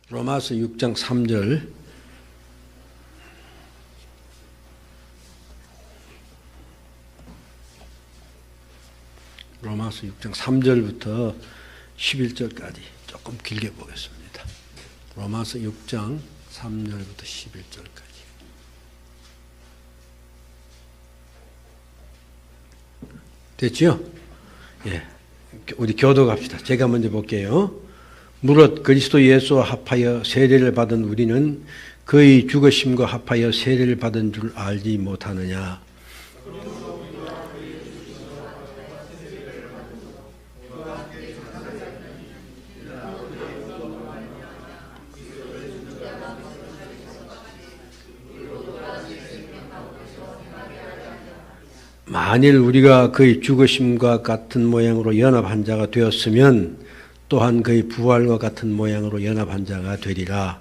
로마서 6장 3절. 로마서 6장 3절부터 11절까지 조금 길게 보겠습니다. 로마서 6장 3절부터 11절까지. 됐죠? 예. 우리 교도 갑시다. 제가 먼저 볼게요. 무릇 그리스도 예수와 합하여 세례를 받은 우리는 그의 죽으심과 합하여 세례를 받은 줄 알지 못하느냐. 만일 우리가 그의 죽으심과 같은 모양으로 연합한 자가 되었으면 또한 그의 부활과 같은 모양으로 연합한 자가 되리라.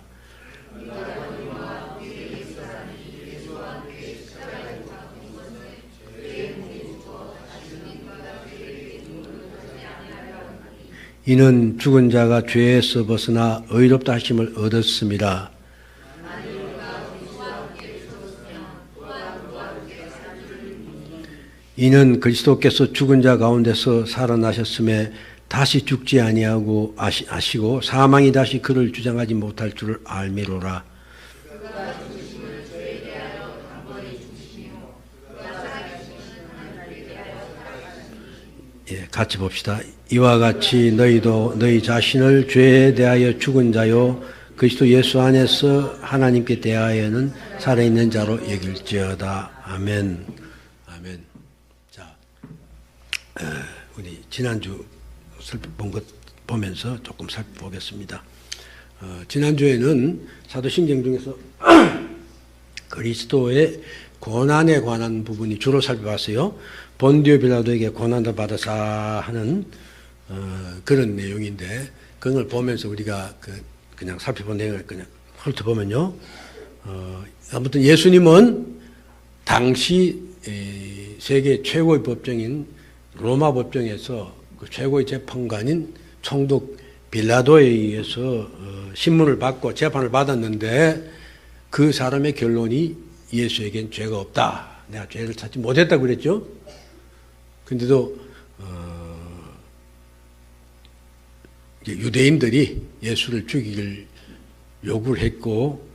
이는 죽은 자가 죄에서 벗어나 의롭다 하심을 얻었음이라. 이는 그리스도께서 죽은 자 가운데서 살아나셨음에 다시 죽지 아니하고 아시고 사망이 다시 그를 주장하지 못할 줄을 알미로라. 예, 같이 봅시다. 이와 같이 너희도 너희 자신을 죄에 대하여 죽은 자요 그리스도 예수 안에서 하나님께 대하여는 살아있는 자로 여길지어다. 아멘. 아멘. 자, 우리 지난주 본 것 보면서 조금 살펴보겠습니다. 지난주에는 사도신경 중에서 그리스도의 고난에 관한 부분이 주로 살펴봤어요. 본디오 빌라도에게 고난을 받아사 하는 그런 내용인데 그걸 보면서 우리가 그냥 살펴본 내용을 그냥 훑어보면요. 아무튼 예수님은 당시 세계 최고의 법정인 로마 법정에서 그 최고의 재판관인 총독 빌라도에 의해서 신문을 받고 재판을 받았는데 그 사람의 결론이 예수에겐 죄가 없다. 내가 죄를 찾지 못했다고 그랬죠. 근데도 유대인들이 예수를 죽이길 요구를 했고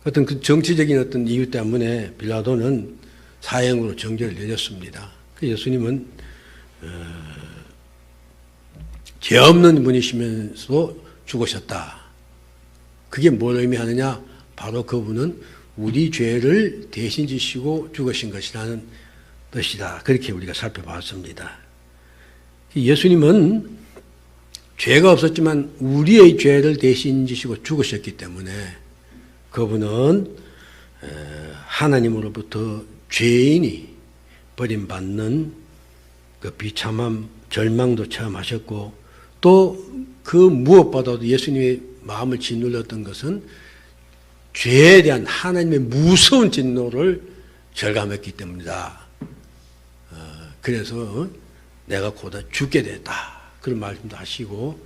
어떤 그 정치적인 어떤 이유 때문에 빌라도는 사형으로 정죄를 내렸습니다. 그 예수님은 죄 없는 분이시면서 죽으셨다. 그게 뭘 의미하느냐? 바로 그분은 우리 죄를 대신 지시고 죽으신 것이라는 뜻이다. 그렇게 우리가 살펴봤습니다. 예수님은 죄가 없었지만 우리의 죄를 대신 지시고 죽으셨기 때문에 그분은 하나님으로부터 죄인이 버림받는 그 비참함, 절망도 체험하셨고 또 그 무엇보다도 예수님의 마음을 짓눌렀던 것은 죄에 대한 하나님의 무서운 진노를 절감했기 때문이다. 그래서 내가 고다 죽게 됐다. 그런 말씀도 하시고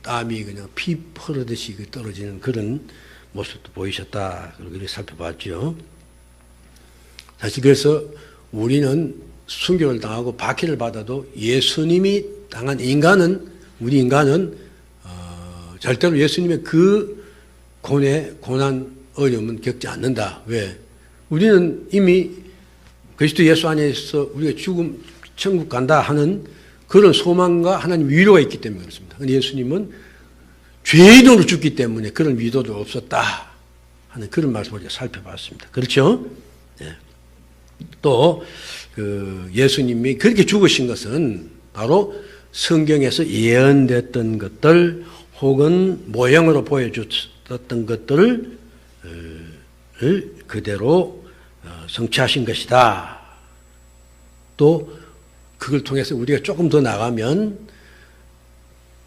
땀이 그냥 피 흐르듯이 떨어지는 그런 모습도 보이셨다. 그렇게 살펴봤죠. 사실 그래서 우리는 순교를 당하고 박해를 받아도 예수님이 당한 우리 인간은 절대로 예수님의 그 고난, 어려움은 겪지 않는다. 왜? 우리는 이미 그리스도 예수 안에서 우리가 죽음, 천국 간다 하는 그런 소망과 하나님 위로가 있기 때문에 그렇습니다. 예수님은 죄인으로 죽기 때문에 그런 위로도 없었다 하는 그런 말씀을 우리가 살펴봤습니다. 그렇죠? 네. 또 예수님이 그렇게 죽으신 것은 바로 성경에서 예언됐던 것들 혹은 모형으로 보여줬던 것들을 그대로 성취하신 것이다. 또 그걸 통해서 우리가 조금 더 나가면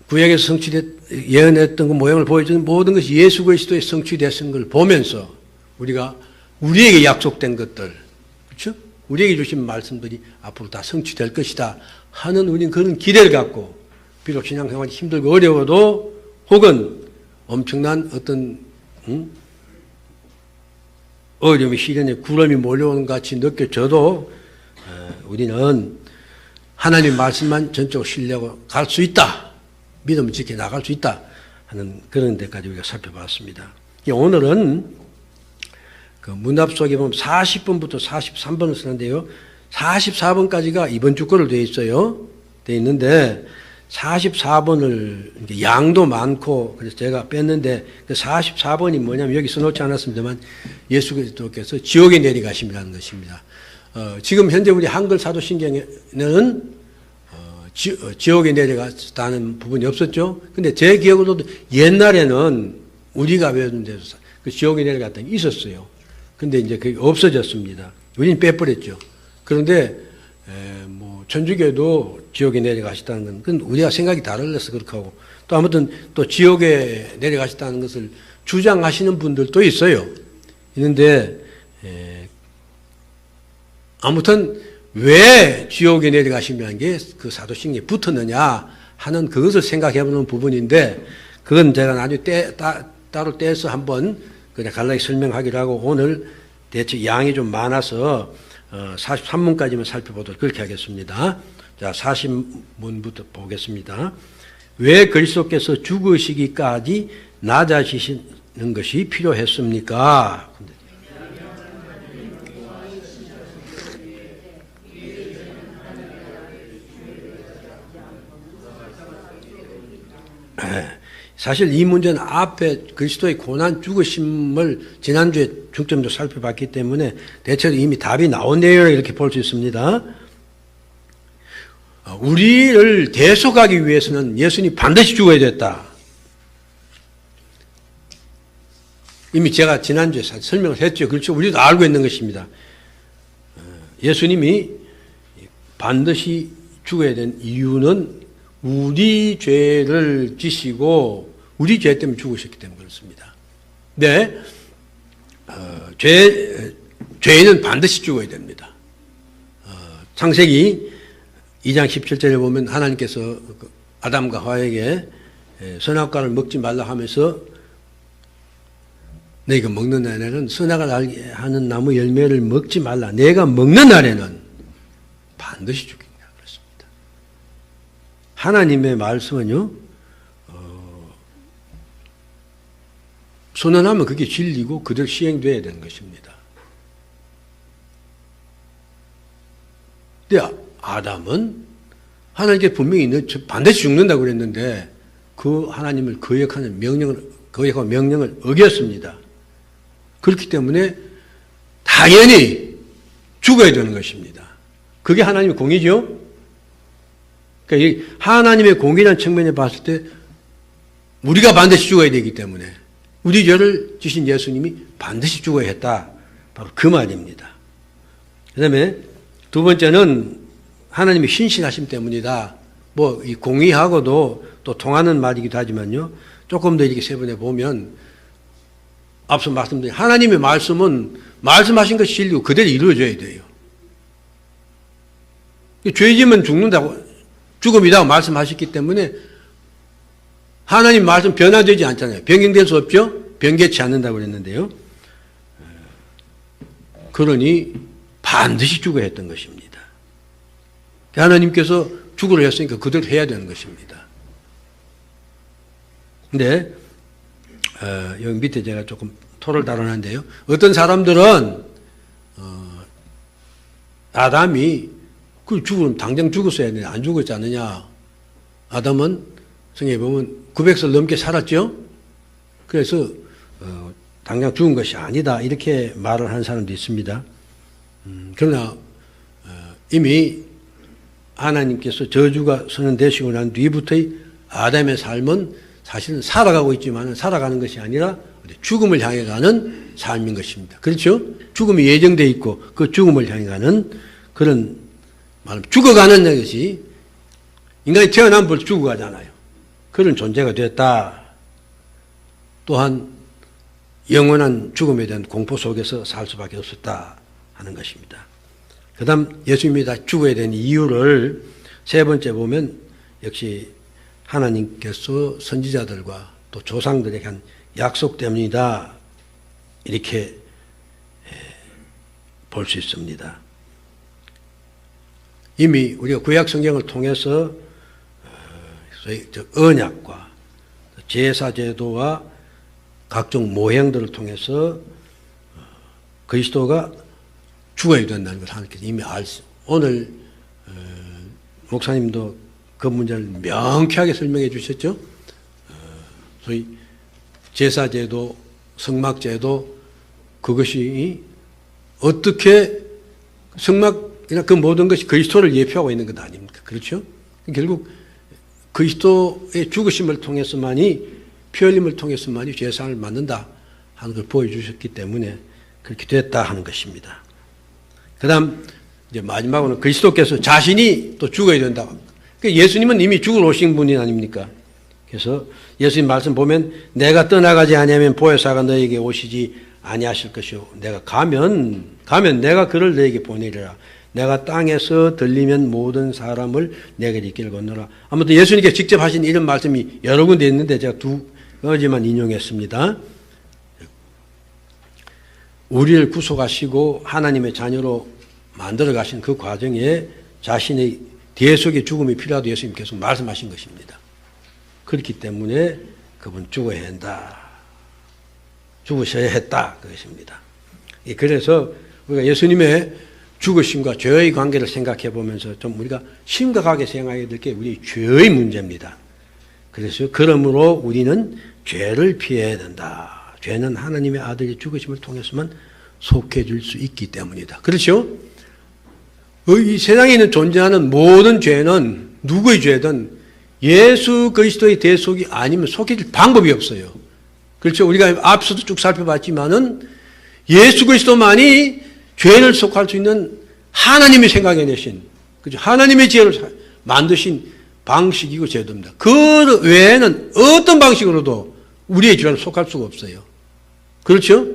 구약에서 예언했던 그 모형을 보여주는 모든 것이 예수 그리스도의 성취되신 걸 보면서 우리가 우리에게 약속된 것들, 그렇죠? 우리에게 주신 말씀들이 앞으로 다 성취될 것이다 하는 우리는 그런 기대를 갖고 비록 신앙생활이 힘들고 어려워도 혹은 엄청난 어떤 어려움이 시련에 구름이 몰려오는 것 같이 느껴져도 우리는 하나님 말씀만 전적으로 신뢰하고 갈 수 있다. 믿음을 지켜 나갈 수 있다 하는 그런 데까지 우리가 살펴봤습니다. 오늘은 그 문답 속에 보면 40번부터 43번을 쓰는데요. 44번까지가 이번 주 거로 되어 있어요. 되어 있는데 44번을 양도 많고 그래서 제가 뺐는데 그 44번이 뭐냐면 여기 써놓지 않았습니다만 예수 그리스도께서 지옥에 내려가심이라는 것입니다. 지금 현재 우리 한글 사도신경에는 지옥에 내려갔다는 부분이 없었죠. 근데 제 기억으로도 옛날에는 우리가 외우는 데서 그 지옥에 내려갔다는 게 있었어요. 근데 이제 그게 없어졌습니다. 우리는 빼버렸죠. 그런데 뭐 천주교도 지옥에 내려가셨다는 건 그건 우리가 생각이 다르려서 그렇게 하고 또 아무튼 또 지옥에 내려가셨다는 것을 주장하시는 분들도 있어요. 있는데 아무튼 왜 지옥에 내려가시면 게 그 사도신경에 붙었느냐 하는 그것을 생각해보는 부분인데 그건 제가 나중에 따로 떼서 한번 그냥 간략히 설명하기로 하고 오늘 대체 양이 좀 많아서 43문까지만 살펴보도록 그렇게 하겠습니다. 자, 40문부터 보겠습니다. 왜 그리스도께서 죽으시기까지 낮아지시는 것이 필요했습니까? 사실 이 문제는 앞에 그리스도의 고난 죽으심을 지난주에 중점적으로 살펴봤기 때문에 대체로 이미 답이 나온 내용이라고 이렇게 볼 수 있습니다. 우리를 대속하기 위해서는 예수님이 반드시 죽어야 됐다. 이미 제가 지난주에 설명을 했죠. 그렇죠. 우리도 알고 있는 것입니다. 예수님이 반드시 죽어야 된 이유는 우리 죄를 지시고 우리 죄 때문에 죽으셨기 때문에 그렇습니다. 네, 죄인은 반드시 죽어야 됩니다. 창세기 2장 17절에 보면 하나님께서 아담과 하와에게 선악과를 먹지 말라 하면서 너희가 먹는 날에는 선악을 알게 하는 나무 열매를 먹지 말라. 내가 먹는 날에는 반드시 죽인다. 그렇습니다. 하나님의 말씀은요, 선언하면 그게 진리고 그대로 시행돼야 되는 것입니다. 근데 아담은 하나님께 분명히 너 반드시 죽는다고 그랬는데 그 하나님을 거역하고 명령을 어겼습니다. 그렇기 때문에 당연히 죽어야 되는 것입니다. 그게 하나님의 공의죠. 그러니까 하나님의 공의라는 측면에 봤을 때 우리가 반드시 죽어야 되기 때문에 우리 죄를 지신 예수님이 반드시 죽어야 했다. 바로 그 말입니다. 그 다음에 두 번째는 하나님이 신실하심 때문이다. 뭐, 이 공의하고도 또 통하는 말이기도 하지만요. 조금 더 이렇게 세분해 보면 앞서 말씀드린 하나님의 말씀은 말씀하신 것이 진리고 그대로 이루어져야 돼요. 죄지면 죽는다고, 죽음이라고 말씀하셨기 때문에 하나님 말씀 변화되지 않잖아요. 변경될 수 없죠? 변개치 않는다고 그랬는데요. 그러니 반드시 죽어야 했던 것입니다. 하나님께서 죽으려 했으니까 그대로 해야 되는 것입니다. 근데 여기 밑에 제가 조금 토를 달아놨는데요. 어떤 사람들은 아담이 그 죽으면 당장 죽었어야 했는데 안 죽었지 않느냐. 아담은 성경에 보면 900살 넘게 살았죠. 그래서 당장 죽은 것이 아니다 이렇게 말을 하는 사람도 있습니다. 그러나 이미 하나님께서 저주가 선언되시고 난 뒤부터의 아담의 삶은 사실은 살아가고 있지만 살아가는 것이 아니라 죽음을 향해 가는 삶인 것입니다. 그렇죠? 죽음이 예정되어 있고 그 죽음을 향해 가는 그런 말은 죽어가는 것이 인간이 태어나면 벌써 죽어가잖아요. 그런 존재가 되었다. 또한 영원한 죽음에 대한 공포 속에서 살 수밖에 없었다 하는 것입니다. 그 다음 예수님이 다 죽어야 되는 이유를 세 번째 보면 역시 하나님께서 선지자들과 또 조상들에게 한 약속 때문이다. 이렇게 볼 수 있습니다. 이미 우리가 구약 성경을 통해서 소위 언약과 제사 제도와 각종 모형들을 통해서 그리스도가 죽어야 된다는 걸 하나님께서 이미 오늘 목사님도 그 문제를 명쾌하게 설명해 주셨죠. 소위 제사제도, 성막제도, 그것이 어떻게 성막이나 그 모든 것이 그리스도를 예표하고 있는 것 아닙니까? 그렇죠? 결국 그리스도의 죽으심을 통해서만이, 피 흘림을 통해서만이 죄사함을 받는다 하는 걸 보여주셨기 때문에 그렇게 됐다 하는 것입니다. 그 다음 이제 마지막으로는 그리스도께서 자신이 또 죽어야 된다. 예수님은 이미 죽으러 오신 분이 아닙니까? 그래서 예수님 말씀 보면 내가 떠나가지 아니하면 보혜사가 너에게 오시지 아니하실 것이요 내가 가면 내가 그를 너에게 보내리라. 내가 땅에서 들리면 모든 사람을 내게 있기를 건너라. 아무튼 예수님께 직접 하신 이런 말씀이 여러 군데 있는데 제가 두 가지만 인용했습니다. 우리를 구속하시고 하나님의 자녀로 만들어 가신 그 과정에 자신의 대속의 죽음이 필요하다고 예수님 계속 말씀하신 것입니다. 그렇기 때문에 그분 죽어야 한다. 죽으셔야 했다. 그것입니다. 그래서 우리가 예수님의 죽으심과 죄의 관계를 생각해 보면서 좀 우리가 심각하게 생각해야 될 게 우리 죄의 문제입니다. 그래서 그러므로 우리는 죄를 피해야 된다. 죄는 하나님의 아들이 죽으심을 통해서만 속해질 수 있기 때문이다. 그렇죠? 이 세상에 있는 존재하는 모든 죄는 누구의 죄든 예수 그리스도의 대속이 아니면 속해질 방법이 없어요. 그렇죠? 우리가 앞서도 쭉 살펴봤지만은 예수 그리스도만이 죄를 속할 수 있는 하나님이 생각해내신, 그죠? 하나님의 지혜를 만드신 방식이고 제도입니다. 그 외에는 어떤 방식으로도 우리의 죄를 속할 수가 없어요. 그렇죠?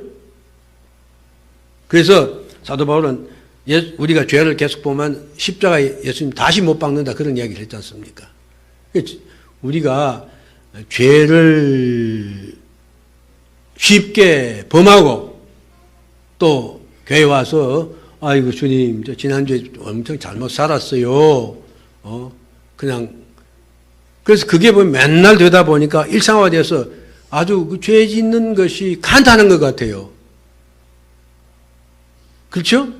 그래서 사도 바울은 우리가 죄를 계속 보면 십자가에 예수님 다시 못 박는다 그런 이야기를 했지 않습니까? 우리가 죄를 쉽게 범하고 또 교회 와서 아이고 주님 저 지난주에 엄청 잘못 살았어요. 그냥 그래서 그게 보면 맨날 되다 보니까 일상화돼서 아주 그 죄 짓는 것이 간단한 것 같아요. 그렇죠?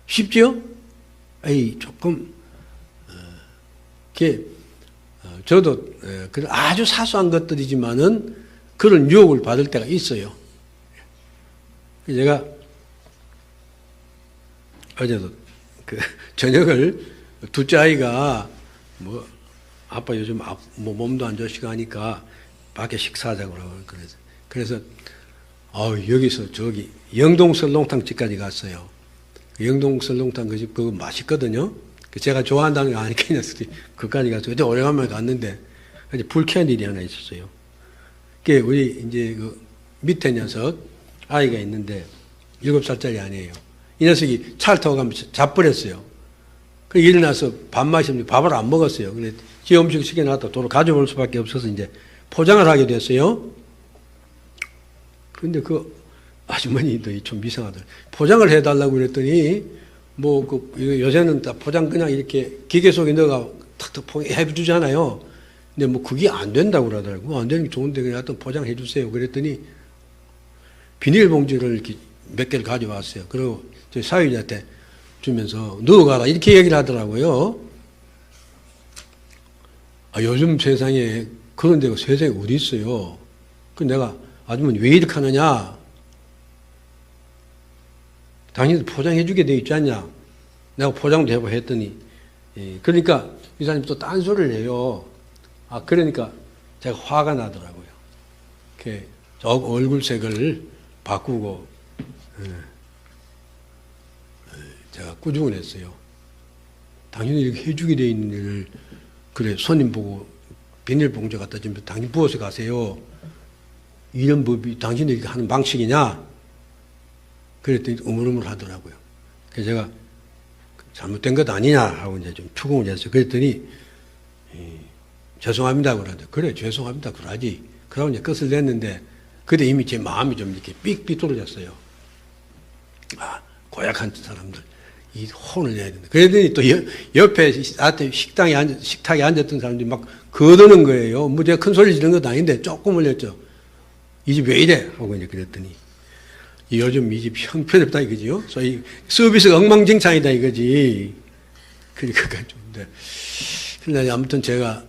쉽죠? 조금 저도 아주 사소한 것들이지만은 그런 유혹을 받을 때가 있어요. 제가 어제도 저녁을 둘째 아이가 아빠 요즘 몸도 안 좋으시고 하니까 밖에 식사하자고 그래서 여기서 저기 영동 설렁탕 집까지 갔어요. 영동 설렁탕 그 집 그거 맛있거든요. 제가 좋아한다는 거 아니까 그까지 가서 어제 오래간만에 갔는데 불쾌한 일이 하나 있었어요. 우리 이제 그 밑에 녀석 아이가 있는데 7살짜리 아니에요. 이 녀석이 차를 타고 가면서 자버렸어요. 일어나서 밥 마시면 밥을 안 먹었어요. 그래 지 음식 시켜놨다 도로 가져올 수밖에 없어서 이제 포장을 하게 됐어요. 그런데 그 아주머니도 좀 이상하더라고요. 포장을 해달라고 그랬더니 요새는 다 포장 그냥 이렇게 기계 속에 넣어가 탁탁 해주잖아요. 근데 그게 안 된다고 그러더라고요. 안 되는 게 좋은데 그냥 하여튼 포장해 주세요. 그랬더니 비닐봉지를 이렇게 몇 개를 가져왔어요. 그리고 저희 사회자한테 주면서 넣어가라 이렇게 얘기를 하더라고요. 요즘 세상에 그런 데가 세상에 어디 있어요. 내가 아주머니 왜 이렇게 하느냐. 당신도 포장해 주게 돼 있지 않냐. 내가 포장도 해보고 했더니 그러니까 이 사람이 또 딴소리를 해요. 그러니까 제가 화가 나더라고요. 이렇게 얼굴색을 바꾸고 제가 꾸중을 했어요. 당신이 이렇게 해주게 돼 있는 일을 그래 손님 보고 비닐봉지 갖다 주면 당신 부어서 가세요. 이런 법이 당신이 이렇게 하는 방식이냐? 그랬더니 우물우물 하더라고요. 그래서 제가 잘못된 것 아니냐 하고 이제 좀 추궁을 했어요. 그랬더니 죄송합니다 그러는데 그래 죄송합니다 그러지 그러고 이제 끝을 냈는데, 그때 이미 제 마음이 좀 이렇게 삑 삐뚤어졌어요. 아, 고약한 사람들. 이 혼을 내야 된다. 그러더니 또 옆에 식탁에 앉았던 사람들이 막 거드는 거예요. 뭐 제가 큰 소리 지르는 것도 아닌데 조금 올렸죠. 이 집 왜 이래? 하고 이제 그랬더니 요즘 이 집 형편없다 이거지요. 소위 서비스가 엉망진창이다 이거지. 그러니까 좀. 근데 아무튼 제가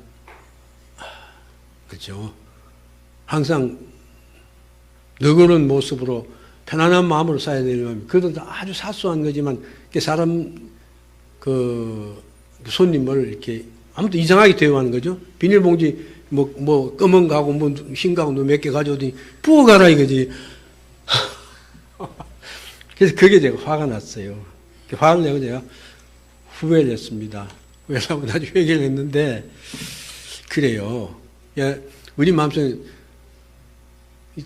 그렇죠. 항상 너그러운 모습으로 편안한 마음으로 살아야 되는 그것도 아주 사소한 거지만 사람 그 손님을 이렇게 아무튼 이상하게 대우하는 거죠. 비닐봉지 뭐 검은 가고 뭐 흰 가고 몇 개 가져오더니 부어가라 이거지. 그래서 그게 제가 화가 났어요. 화를 내고 제가 후회를 했습니다. 후회를 하고 나중에 회개를 했는데 그래요. 우리 마음속에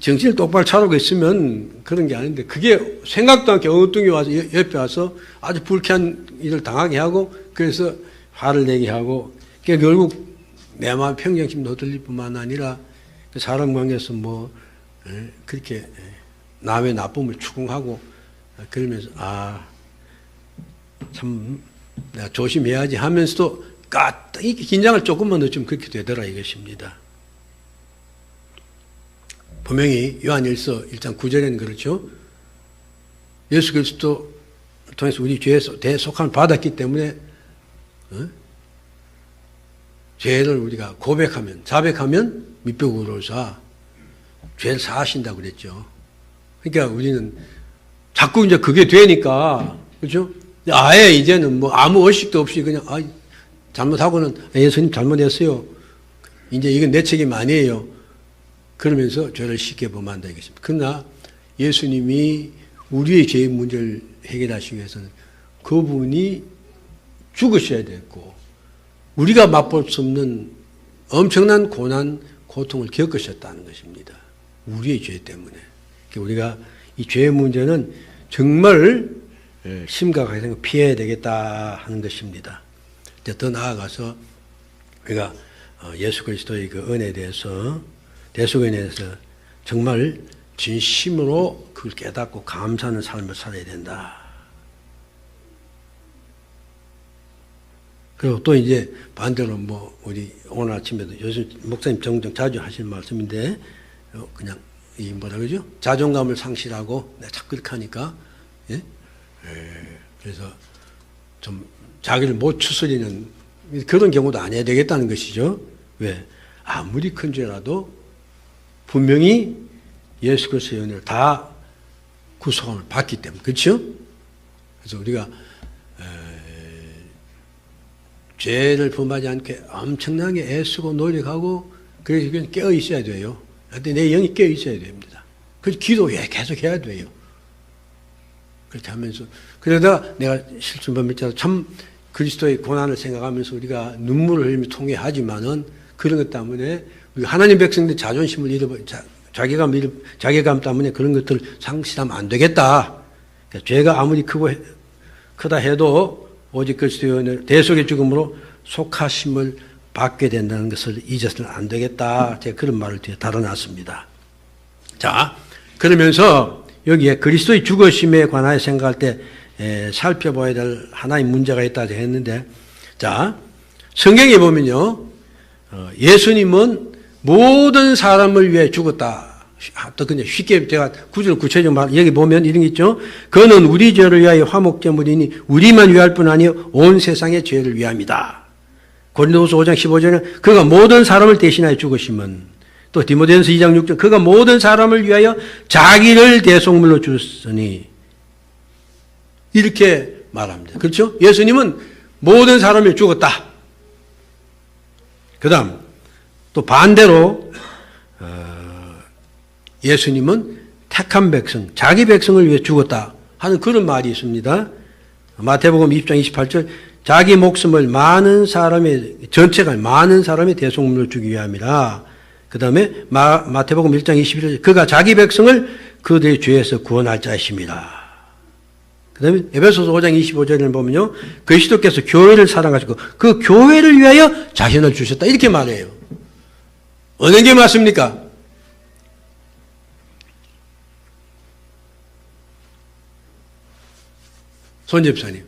정신을 똑바로 차리고 있으면 그런 게 아닌데 그게 생각도 않게 엉뚱이 와서 옆에 와서 아주 불쾌한 일을 당하게 하고 그래서 화를 내게 하고 결국 내 마음 평정심 흔들릴 뿐만 아니라 사람 관계에서 뭐 그렇게 남의 나쁨을 추궁하고 그러면서 참 내가 조심해야지 하면서도 이 긴장을 조금만 늦추면 그렇게 되더라 이것입니다. 분명히 요한일서 1장 9절에는 그렇죠. 예수 그리스도 통해서 우리 죄에 대속함을 받았기 때문에 죄를 우리가 고백하면 자백하면 밑벽으로서 죄를 사하신다고 그랬죠. 그러니까 우리는 자꾸 이제 그게 되니까 그렇죠. 아예 이제는 뭐 아무 의식도 없이 그냥 잘못하고는 예수님 잘못했어요. 이제 이건 내 책임 아니에요. 그러면서 죄를 쉽게 범한다 이것입니다. 그러나 예수님이 우리의 죄의 문제를 해결하시기 위해서는 그분이 죽으셔야 됐고 우리가 맛볼 수 없는 엄청난 고난, 고통을 겪으셨다는 것입니다. 우리의 죄 때문에. 우리가 이 죄의 문제는 정말 심각하게 피해야 되겠다 하는 것입니다. 이제 더 나아가서 우리가 예수 그리스도의 그 은혜에 대해서 대속에 대해서 정말 진심으로 그걸 깨닫고 감사하는 삶을 살아야 된다. 그리고 또 이제 반대로 뭐 우리 오늘 아침에도 요즘 목사님 종종 자주 하실 말씀인데 그냥 이 뭐라 그러죠? 자존감을 상실하고 내가 자꾸 이렇게 하니까 그래서 좀 자기를 못 추스리는 그런 경우도 아니어야 되겠다는 것이죠. 왜? 아무리 큰 죄라도 분명히 예수 그리스도의 은혜를 다 구속함을 받기 때문에 그렇죠? 그래서 우리가 죄를 범하지 않게 엄청나게 애쓰고 노력하고 그래서 그냥 깨어 있어야 돼요. 근데 내 영이 깨어 있어야 됩니다. 그래서 기도해 계속 해야 돼요. 그렇게 하면서 그러다가 내가 실수범했잖아. 참 그리스도의 고난을 생각하면서 우리가 눈물을 흘리며 통회하지만은 그런 것 때문에 우리 하나님 백성들 자존심을 잃어버 자괴감 때문에 그런 것들을 상실하면 안 되겠다. 그러니까 죄가 아무리 크다 해도 오직 그리스도의 은혜 대속의 죽음으로 속하심을 받게 된다는 것을 잊어서는 안 되겠다. 제가 그런 말을 뒤에 달아놨습니다. 자, 그러면서 여기에 그리스도의 죽으심에 관하여 생각할 때 살펴봐야 될 하나의 문제가 있다 했는데, 자, 성경에 보면요, 예수님은 모든 사람을 위해 죽었다. 또 그냥 쉽게 제가 구절 구체적 말 여기 보면 이런 게 있죠. 그는 우리 죄를 위하여 화목제물이니 우리만 위할 뿐 아니요 온 세상의 죄를 위함이다. 고린도후서 5장 15절에 그가 모든 사람을 대신하여 죽으심은 또 디모데전서 2장 6절 그가 모든 사람을 위하여 자기를 대속물로 주셨으니 이렇게 말합니다. 그렇죠? 예수님은 모든 사람을 죽었다. 그 다음 또 반대로 예수님은 택한 백성, 자기 백성을 위해 죽었다 하는 그런 말이 있습니다. 마태복음 20장 28절 자기 목숨을 전체가 많은 사람의 대속물로 주기 위함이라. 그 다음에 마태복음 1장 21절 그가 자기 백성을 그들의 죄에서 구원할 자이십니다. 그 다음에 에베소서 5장 25절을 보면요. 그리스도께서 교회를 사랑하시고 그 교회를 위하여 자신을 주셨다. 이렇게 말해요. 어느 게 맞습니까? 손 집사님.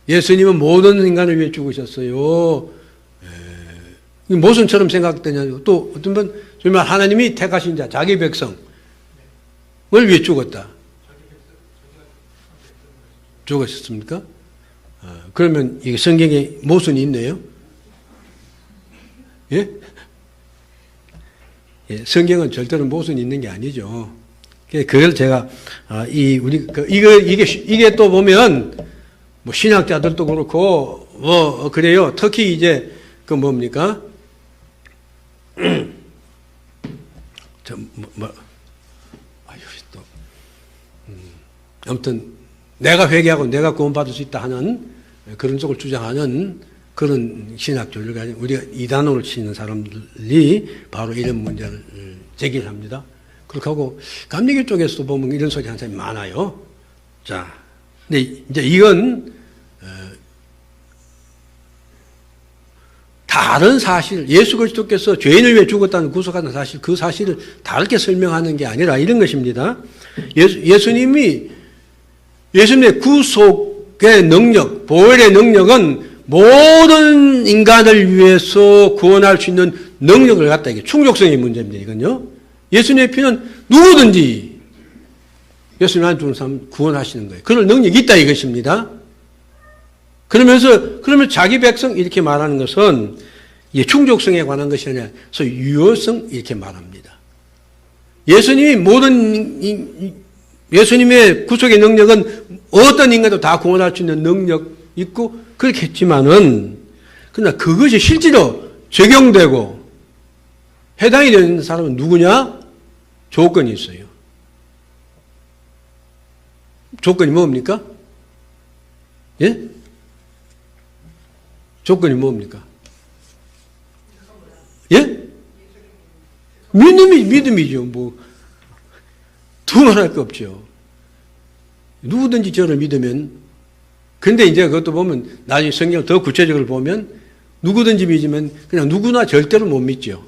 예수님은 모든 인간을 위해 죽으셨어요. 모순처럼 생각되냐고. 또 어떤 분, 정말 하나님이 택하신 자, 자기 백성을 위해 죽었다. 죽으셨습니까? 그러면 이게 성경에 모순이 있네요? 예? 예, 성경은 절대로 모순이 있는 게 아니죠. 그걸 제가, 이게 또 보면, 뭐, 신학자들도 그렇고, 그래요. 특히 이제, 뭡니까? 아무튼, 내가 회개하고 내가 구원받을 수 있다 하는 그런 쪽을 주장하는 그런 신학조를 가지고 우리가 이단으로 치는 사람들이 바로 이런 문제를 제기합니다. 그렇게 하고 감리교 쪽에서도 보면 이런 소리 하는 사람이 많아요. 자, 근데 이제 이건 다른 사실, 예수 그리스도께서 죄인을 위해 죽었다는 구속하는 사실, 그 사실을 다르게 설명하는 게 아니라 이런 것입니다. 예수님의 구속의 능력, 보혈의 능력은 모든 인간을 위해서 구원할 수 있는 능력을 갖다 이게 충족성의 문제입니다. 이건요. 예수님의 피는 누구든지 예수님 안 죽는 사람 구원하시는 거예요. 그런 능력이 있다 이것입니다. 그러면 자기 백성 이렇게 말하는 것은 이게 충족성에 관한 것이 아니라 소위 유효성 이렇게 말합니다. 예수님의 구속의 능력은 어떤 인간도 다 구원할 수 있는 능력 있고 그렇겠지만은 그러나 그것이 실제로 적용되고 해당이 되는 사람은 누구냐? 조건이 있어요. 조건이 뭡니까? 예? 조건이 뭡니까? 예? 믿음이죠. 뭐 두말할 거 없죠. 누구든지 저를 믿으면, 근데 이제 그것도 보면, 나중에 성경을 더 구체적으로 보면, 누구든지 믿으면 그냥 누구나 절대로 못 믿죠.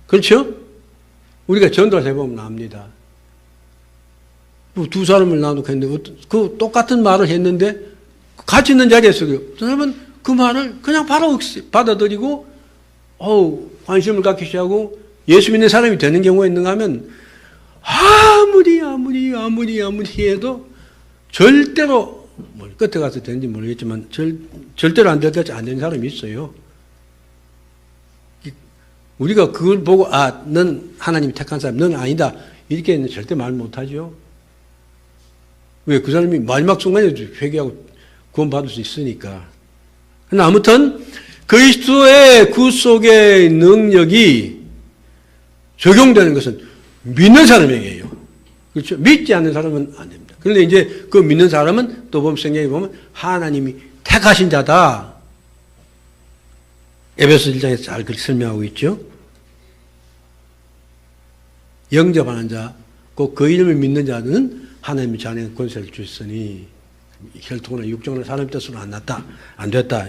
그렇죠? 우리가 전도를 해보면 압니다. 두 사람을 나누고 했는데, 그 똑같은 말을 했는데, 같이 있는 자리에서 그 사람은 그 말을 그냥 바로 받아들이고, 관심을 갖기 시작하고, 예수 믿는 사람이 되는 경우가 있는가 하면, 아무리 해도 절대로 끝에 가서 되는지 모르겠지만 절대로 안 될 것 같이 안 되는 사람이 있어요. 우리가 그걸 보고 넌 하나님이 택한 사람, 넌 아니다 이렇게는 절대 말 못하죠. 왜? 그 사람이 마지막 순간에 회개하고 구원받을 수 있으니까. 그러나 아무튼 그리스도의 구속의 능력이 적용되는 것은 믿는 사람에게요. 그렇죠? 믿지 않는 사람은 안 됩니다. 그런데 이제 그 믿는 사람은 또 보면 성경에 보면 하나님이 택하신 자다. 에베소 1장에서 잘 그렇게 설명하고 있죠. 영접하는 자, 꼭 그 이름을 믿는 자는 하나님의 자녀의 권세를 주셨으니 혈통이나 육정이나 사람 뜻으로 안 됐다.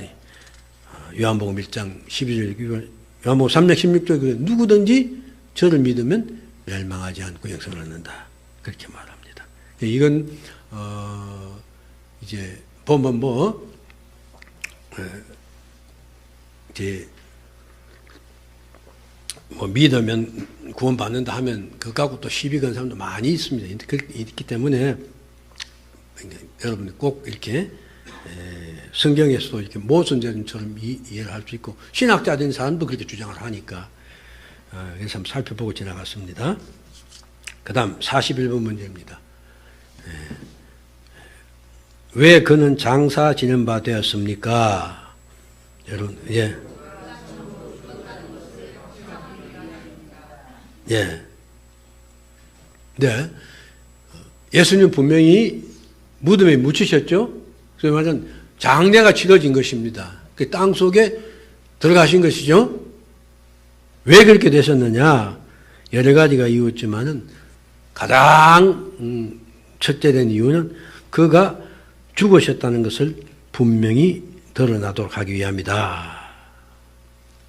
요한복음 1장 12절, 요한복음 3장 16절 누구든지 저를 믿으면 멸망하지 않고 영생을 얻는다. 그렇게 말합니다. 이건 이제 보면 이제 믿으면 구원받는다 하면 그거 갖고 또 시비 거는 사람도 많이 있습니다. 있기 때문에 여러분이 꼭 이렇게 성경에서도 이렇게 모순절처럼 이해를 할 수 있고 신학자된 사람도 그렇게 주장을 하니까 그래서 한번 살펴보고 지나갔습니다. 그 다음 41번 문제입니다. 왜 그는 장사 지는 바 되었습니까? 여러분, 예. 예. 네. 예수님 분명히 무덤에 묻히셨죠? 그래서 말하자면 장례가 치러진 것입니다. 그 땅 속에 들어가신 것이죠? 왜 그렇게 되셨느냐? 여러 가지가 이유였지만은 가장 첫째 된 이유는 그가 죽으셨다는 것을 분명히 드러나도록 하기 위함이다.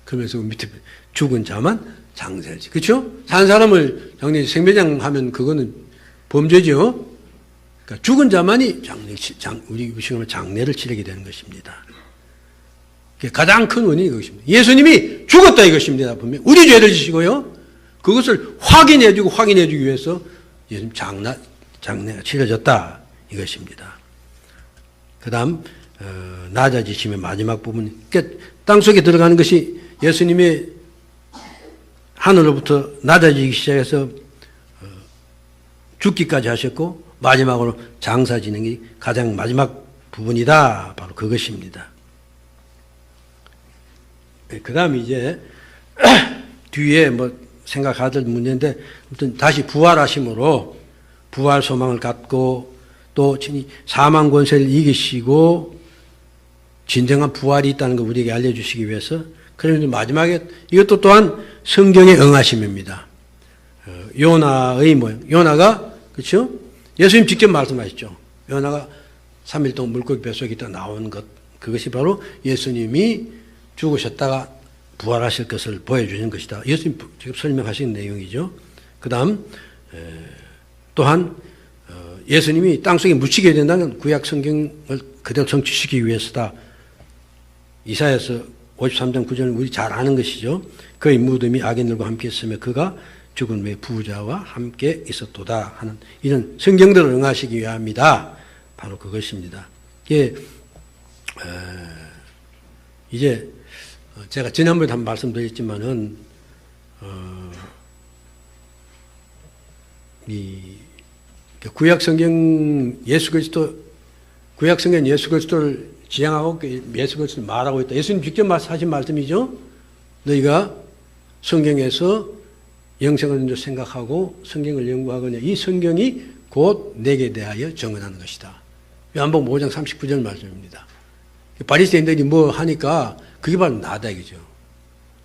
그러면서 밑에 죽은 자만 장사하지. 그렇죠? 산 사람을 장례 생매장 하면 그거는 범죄죠. 그러니까 죽은 자만이 우리 지금 장례를 치르게 되는 것입니다. 가장 큰 원인이 그것입니다. 예수님이 죽었다 이것입니다. 분명 우리 죄를 지시고요. 그것을 확인해주기 위해서 예수님 장례가 치러졌다 이것입니다. 그 다음 낮아지심의 마지막 부분, 그러니까 땅속에 들어가는 것이 예수님의 하늘로부터 낮아지기 시작해서 죽기까지 하셨고 마지막으로 장사 지는 게 가장 마지막 부분이다. 바로 그것입니다. 그 다음 이제 뒤에 뭐 생각하실 문제인데 아무튼 다시 부활하심으로 부활 소망을 갖고 또 사망 권세를 이기시고 진정한 부활이 있다는 걸 우리에게 알려주시기 위해서 그런데 마지막에 이것도 또한 성경의 응하심입니다. 요나의 모양. 요나가 그렇죠? 예수님 직접 말씀하셨죠. 요나가 3일 동안 물고기 뱃속에 있다 나온 것 그것이 바로 예수님이 죽으셨다가 부활하실 것을 보여주는 것이다. 예수님 지금 설명하신 내용이죠. 그 다음 또한 예수님이 땅속에 묻히게 된다는 구약 성경을 그대로 성취시키기 위해서다. 이사야서 53장 9절은 우리 잘 아는 것이죠. 그의 무덤이 악인들과 함께 있으며 그가 죽은 후에 부자와 함께 있었도다 하는 이런 성경들을 응하시기 위함이다. 바로 그것입니다. 이제 제가 지난번에 한번 말씀드렸지만은 이 구약 성경 예수 그리스도를 지향하고 예수 그리스도를 말하고 있다. 예수님 직접 하신 말씀이죠. 너희가 성경에서 영생을 먼저 생각하고 성경을 연구하거냐. 이 성경이 곧 내게 대하여 정언하는 것이다. 요한복음 5장 39절 말씀입니다. 바리새인들이 뭐 하니까 그게 바로 나다 이거죠.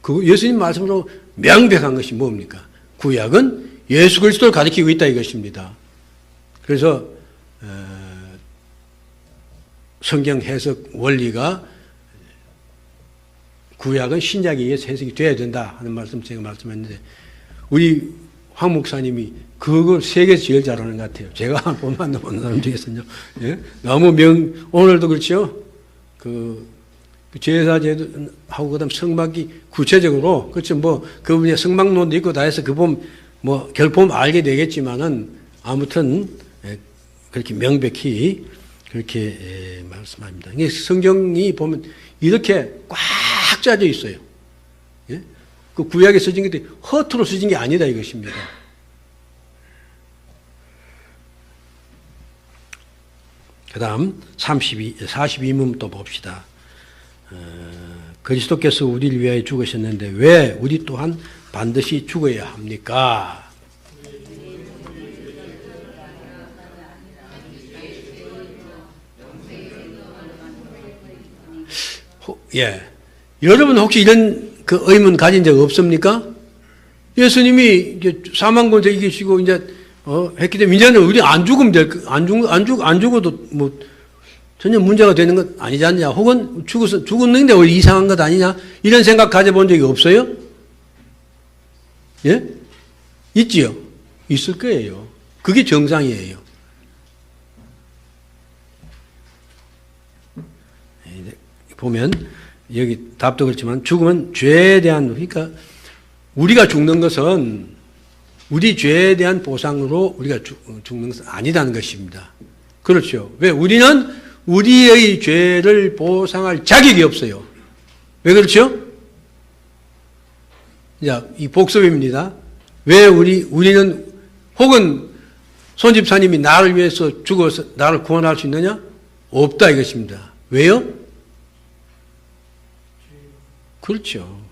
그 예수님 말씀으로 명백한 것이 뭡니까? 구약은 예수 그리스도를 가리키고 있다 이것입니다. 그래서 성경 해석 원리가 구약은 신약에 의해서 해석이 돼야 된다 하는 말씀 제가 말씀했는데 우리 황 목사님이 그걸 세계에서 제일 잘하는 것 같아요. 제가 보면 만나본 사람 중에서는요. 예? 너무 오늘도 그렇죠. 제사제도하고 그다음 성막이 구체적으로 그렇죠. 뭐 그분의 성막론도 있고 다 해서 그 보면 뭐 결코 알게 되겠지만은 아무튼 그렇게 명백히 그렇게 말씀합니다. 성경이 보면 이렇게 꽉 짜져 있어요. 예? 그 구약에 써진 게 허투루 써진 게 아니다 이것입니다. 그 다음 42문 또 봅시다. 그리스도께서 우리를 위하여 죽으셨는데 왜 우리 또한 반드시 죽어야 합니까? 예. 여러분 혹시 이런 그 의문 가진 적 없습니까? 예수님이 이제 사망권세 이기시고 이제 했기 때문에 이제는 우리 안 죽으면 안 죽어도 뭐 전혀 문제가 되는 것 아니지 않냐? 혹은 죽었는데 왜 이상한 것 아니냐? 이런 생각 가져본 적이 없어요? 예? 있지요? 있을 거예요. 그게 정상이에요. 보면 여기 답도 그렇지만 죽음은 죄에 대한 그러니까 우리가 죽는 것은 우리 죄에 대한 보상으로 우리가 죽는 것은 아니다는 것입니다. 그렇죠. 왜? 우리는 우리의 죄를 보상할 자격이 없어요. 왜 그렇죠? 자, 이 복습입니다. 왜 우리는 혹은 손 집사님이 나를 위해서 죽어서 나를 구원할 수 있느냐? 없다 이것입니다. 왜요? 그렇죠.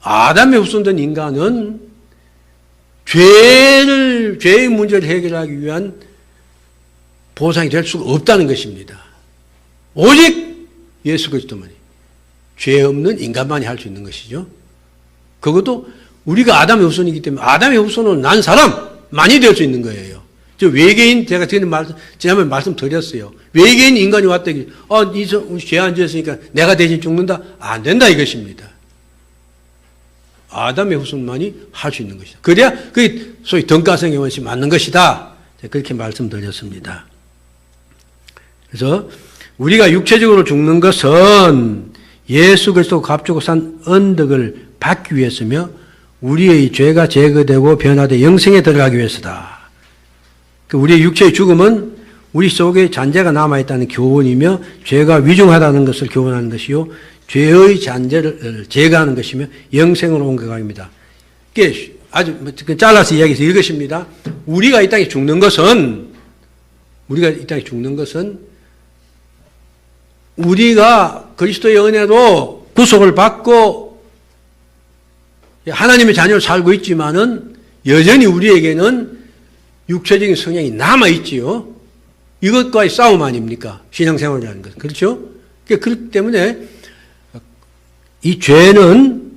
아담에 후손된 인간은 죄의 문제를 해결하기 위한 보상이 될 수가 없다는 것입니다. 오직 예수 그리스도만이 죄 없는 인간만이 할 수 있는 것이죠. 그것도 우리가 아담의 후손이기 때문에 아담의 후손으로 난 사람만이 될 수 있는 거예요. 저 외계인 제가 지난번에 말씀드렸어요. 외계인 인간이 왔다 죄 안 지었으니까 내가 대신 죽는다? 안 된다 이것입니다. 아담의 후손만이 할 수 있는 것이다. 그래야 그게 소위 등가성의 원칙이 맞는 것이다. 그렇게 말씀드렸습니다. 그래서 우리가 육체적으로 죽는 것은 예수 그리스도가 값주고 산 언덕을 받기 위해서며 우리의 죄가 제거되고 변화되 영생에 들어가기 위해서다. 우리의 육체의 죽음은 우리 속에 잔재가 남아있다는 교훈이며 죄가 위중하다는 것을 교훈하는 것이요 죄의 잔재를 제거하는 것이며 영생으로 옮겨갑니다. 이게 아주 잘라서 이야기해서 이것입니다. 우리가 이 땅에 죽는 것은 우리가 그리스도의 은혜로 구속을 받고 하나님의 자녀로 살고 있지만은 여전히 우리에게는 육체적인 성향이 남아있지요. 이것과의 싸움 아닙니까? 신앙생활이라는 것은. 그렇죠? 그렇기 때문에 이 죄는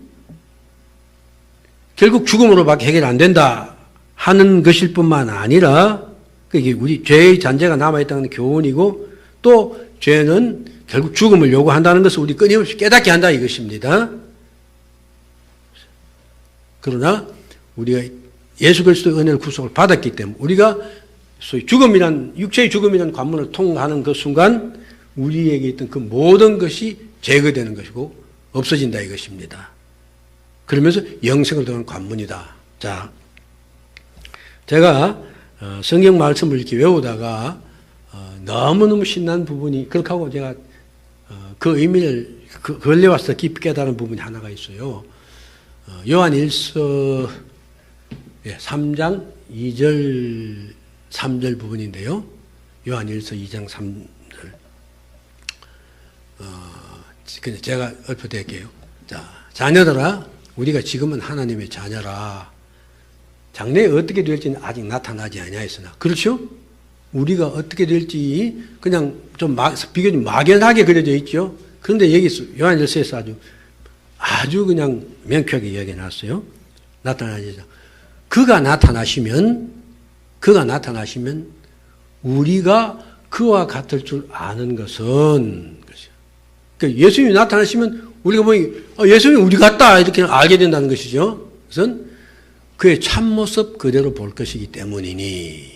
결국 죽음으로밖에 해결 안 된다 하는 것일 뿐만 아니라 그게 우리 죄의 잔재가 남아있다는 교훈이고 또 죄는 결국 죽음을 요구한다는 것을 우리 끊임없이 깨닫게 한다 이것입니다. 그러나 우리가 예수 그리스도의 은혜를 구속을 받았기 때문에 우리가 소위 육체의 죽음이라는 관문을 통하는 그 순간 우리에게 있던 그 모든 것이 제거되는 것이고 없어진다 이것입니다. 그러면서 영생을 도는 관문이다. 자, 제가 성경 말씀을 이렇게 외우다가 너무너무 신난 부분이 그렇게 하고 제가 그 의미를 걸려와서 깊이 깨달은 부분이 하나가 있어요. 요한일서 3장 2절 3절 부분인데요. 요한일서 2장 3절. 제가 읊어드릴게요. 자, 자녀들아, 우리가 지금은 하나님의 자녀라. 장래에 어떻게 될지는 아직 나타나지 아니하였으나. 그렇죠? 우리가 어떻게 될지 그냥 좀 비교적 막연하게 그려져 있죠. 그런데 여기서 요한일서에서 아주 그냥 명쾌하게 이야기해 놨어요. 나타나죠. 그가 나타나시면 우리가 그와 같을 줄 아는 것은 그러니까 예수님이 나타나시면 우리가 보니 예수님이 우리 같다 이렇게 알게 된다는 것이죠. 그것은 그의 참모습 그대로 볼 것이기 때문이니.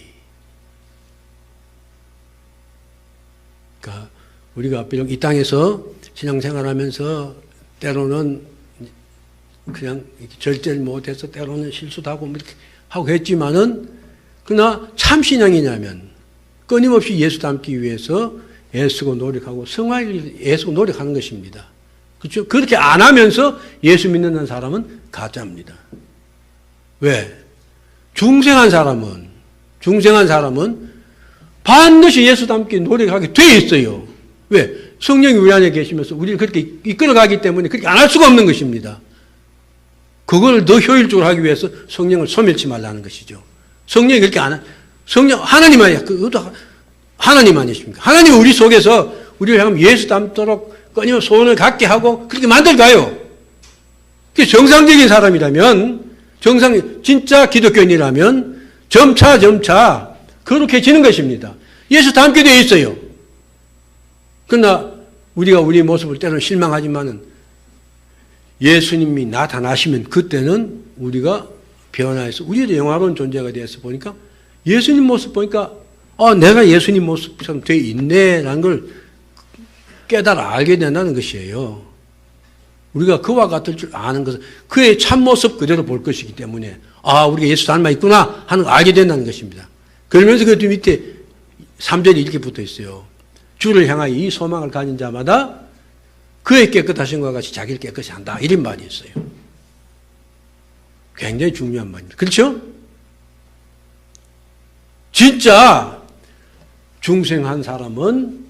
그러니까 우리가 비록 이 땅에서 신앙생활하면서 때로는 그냥 절제를 못해서 때로는 실수도 하고 이렇게 하고 했지만은 그러나 참 신앙이냐면 끊임없이 예수 닮기 위해서 애쓰고 노력하고 성화를 애쓰고 노력하는 것입니다. 그렇죠? 그렇게 안 하면서 예수 믿는 사람은 가짜입니다. 왜? 중생한 사람은 반드시 예수 닮기 노력하게 돼 있어요. 왜? 성령이 우리 안에 계시면서 우리를 그렇게 이끌어가기 때문에 그렇게 안 할 수가 없는 것입니다. 그걸 더 효율적으로 하기 위해서 성령을 소멸치 말라는 것이죠. 성령이 그렇게 하나님 아니야. 그것도 하나님 아니십니까? 하나님은 우리 속에서 우리를 향하면 예수 닮도록 끊임없이 소원을 갖게 하고 그렇게 만들어가요. 그게 정상적인 사람이라면, 진짜 기독교인이라면 점차 그렇게 지는 것입니다. 예수 닮게 되어 있어요. 그러나 우리가 우리 모습을 때로는 실망하지만은 예수님이 나타나시면 그때는 우리가 변화해서 우리도 영화로운 존재가 되어서 보니까 예수님 모습 보니까 내가 예수님 모습처럼 되어 있네라는 걸 깨달아 알게 된다는 것이에요. 우리가 그와 같을 줄 아는 것은 그의 참모습 그대로 볼 것이기 때문에 우리가 예수 닮아 있구나 하는 걸 알게 된다는 것입니다. 그러면서 그 밑에 3절이 이렇게 붙어 있어요. 주를 향하여 이 소망을 가진 자마다 그의 깨끗하신 것과 같이 자기를 깨끗이 한다. 이런 말이 있어요. 굉장히 중요한 말입니다. 그렇죠? 진짜 중생한 사람은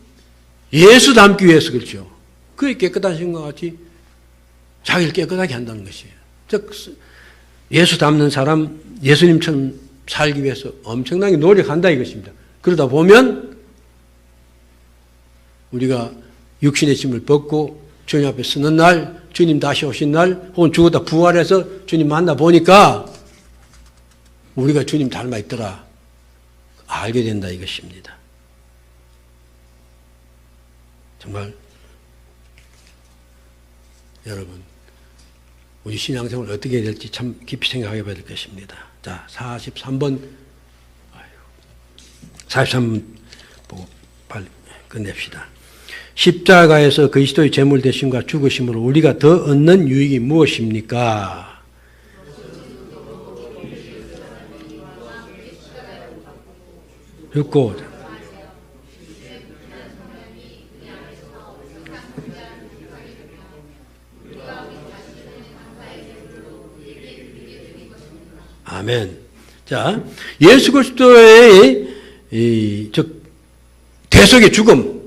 예수 닮기 위해서 그렇죠. 그의 깨끗하신 것과 같이 자기를 깨끗하게 한다는 것이에요. 즉 예수 닮는 사람, 예수님처럼 살기 위해서 엄청나게 노력한다 이것입니다. 그러다 보면 우리가 육신의 짐을 벗고 주님 앞에 서는 날, 주님 다시 오신 날, 혹은 죽었다 부활해서 주님 만나 보니까 우리가 주님 닮아 있더라. 알게 된다 이것입니다. 정말 여러분, 우리 신앙생활을 어떻게 해야 될지 참 깊이 생각해 봐야 될 것입니다. 자, 43번 43번 보고 빨리 끝냅시다. 십자가에서 그리스도의 제물 되심과 죽으심으로 우리가 더 얻는 유익이 무엇입니까? 읽고 아멘. 자, 예수 그리스도의 대속의 죽음,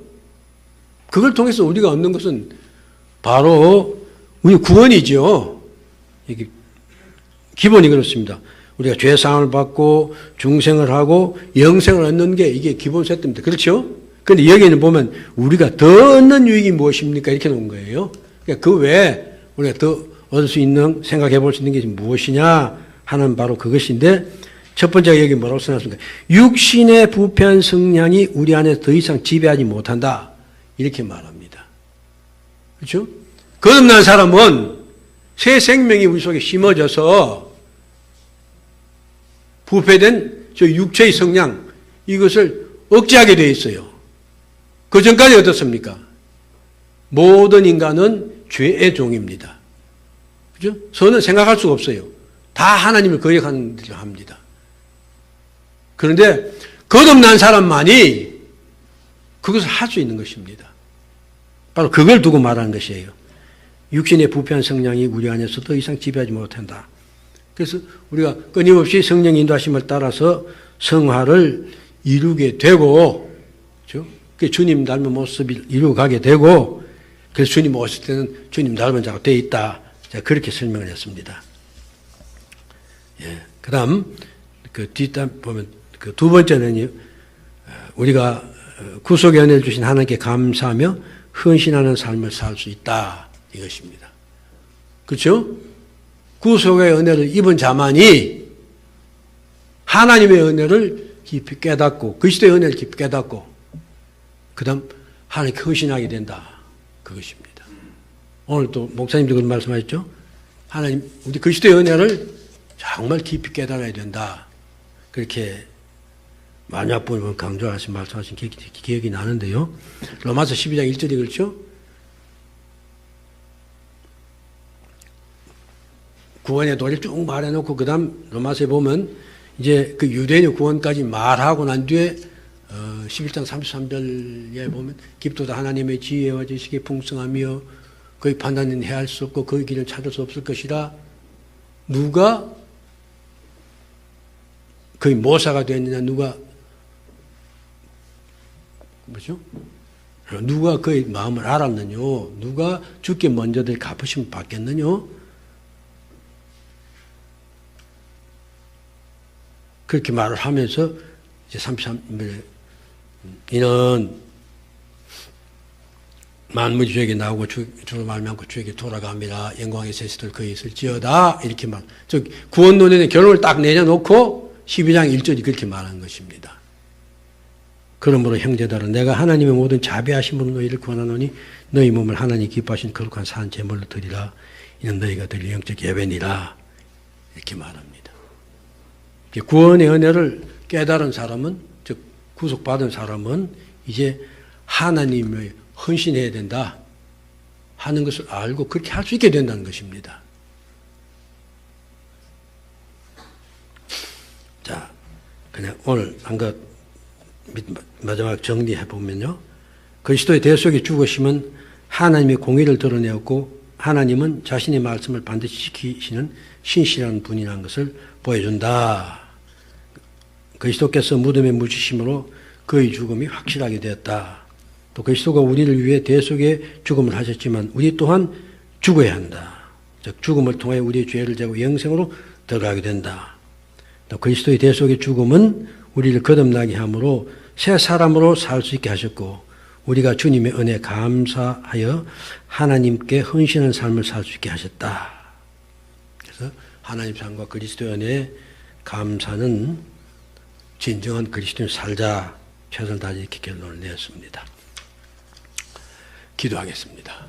그걸 통해서 우리가 얻는 것은 바로 우리 구원이죠. 이게 기본이 그렇습니다. 우리가 죄사함을 받고 중생을 하고 영생을 얻는 게 이게 기본 세트입니다. 그렇죠? 그런데 여기는 보면 우리가 더 얻는 유익이 무엇입니까? 이렇게 놓은 거예요. 그러니까 그 외에 우리가 더 얻을 수 있는, 생각해 볼 수 있는 게 무엇이냐 하는 바로 그것인데, 첫 번째가 여기 뭐라고 써놨습니까? 육신의 부패한 성향이 우리 안에 더 이상 지배하지 못한다. 이렇게 말합니다. 그렇죠? 거듭난 사람은 새 생명이 우리 속에 심어져서 부패된 저 육체의 성향, 이것을 억제하게 되어 있어요. 그 전까지 어떻습니까? 모든 인간은 죄의 종입니다. 그죠? 선은 생각할 수가 없어요. 다 하나님을 거역하는 일을 합니다. 그런데 거듭난 사람만이 그것을 할 수 있는 것입니다. 바로 그걸 두고 말하는 것이에요. 육신의 부패한 성향이 우리 안에서 더 이상 지배하지 못한다. 그래서 우리가 끊임없이 성령 인도하심을 따라서 성화를 이루게 되고, 그렇죠? 주님 닮은 모습을 이루어가게 되고, 그래서 주님 오실 때는 주님 닮은 자가 되어 있다. 제가 그렇게 설명을 했습니다. 예. 그 다음, 뒷단 보면, 두 번째는 우리가 구속의 은혜를 주신 하나님께 감사하며 헌신하는 삶을 살 수 있다. 이것입니다. 그렇죠? 구속의 은혜를 입은 자만이 하나님의 은혜를 깊이 깨닫고, 그리스도의 은혜를 깊이 깨닫고, 그 다음 하나님께 헌신하게 된다. 그것입니다. 오늘 또 목사님도 그런 말씀하셨죠? 하나님, 우리 그리스도의 은혜를 정말 깊이 깨달아야 된다. 그렇게 마지막 부분 강조하신 말씀하신 기억이 나는데요. 로마서 12장 1절이 그렇죠? 구원의 도리를 쭉 말해놓고 그 다음 로마서에 보면 이제 그 유대인의 구원까지 말하고 난 뒤에 11장 33절에 보면 깊도다 하나님의 지혜와 지식이 풍성하며 그의 판단은 헤아릴 수 없고 그의 길을 찾을 수 없을 것이라. 누가 그의 모사가 되었느냐, 누가 뭐죠? 누가 그의 마음을 알았느냐, 누가 주께 먼저들 갚으심을 받겠느냐. 그렇게 말을 하면서 이제 33절에 이는 만물이 주에게 나오고 주로 말미암고 주에게 돌아갑니다. 영광의 세세들 그에 있을지어다. 이렇게 말. 즉 구원론의 결론을 딱 내려놓고 12장 1절이 그렇게 말하는 것입니다. 그러므로 형제들아 내가 하나님의 모든 자비하심으로 너희를 구원하노니 너희 몸을 하나님 기뻐하신 거룩한 산 제물로 드리라. 이는 너희가 드릴 영적 예배니라. 이렇게 말합니다. 구원의 은혜를 깨달은 사람은, 즉 구속받은 사람은 이제 하나님의 헌신해야 된다 하는 것을 알고 그렇게 할 수 있게 된다는 것입니다. 자, 그냥 오늘 한 것 마지막 정리해 보면요. 그리스도의 대속의 죽으심은 하나님의 공의를 드러내었고 하나님은 자신의 말씀을 반드시 지키시는 신실한 분이라는 것을 보여준다. 그리스도께서 무덤에 묻히심으로 그의 죽음이 확실하게 되었다. 또 그리스도가 우리를 위해 대속의 죽음을 하셨지만 우리 또한 죽어야 한다. 즉 죽음을 통해 우리의 죄를 지고 영생으로 들어가게 된다. 또 그리스도의 대속의 죽음은 우리를 거듭나게 함으로 새 사람으로 살 수 있게 하셨고 우리가 주님의 은혜에 감사하여 하나님께 헌신하는 삶을 살 수 있게 하셨다. 그래서 하나님 삶과 그리스도의 은혜에 감사는 진정한 그리스도인 살자 최선을 다해 이렇게 결론을 내었습니다. 기도하겠습니다.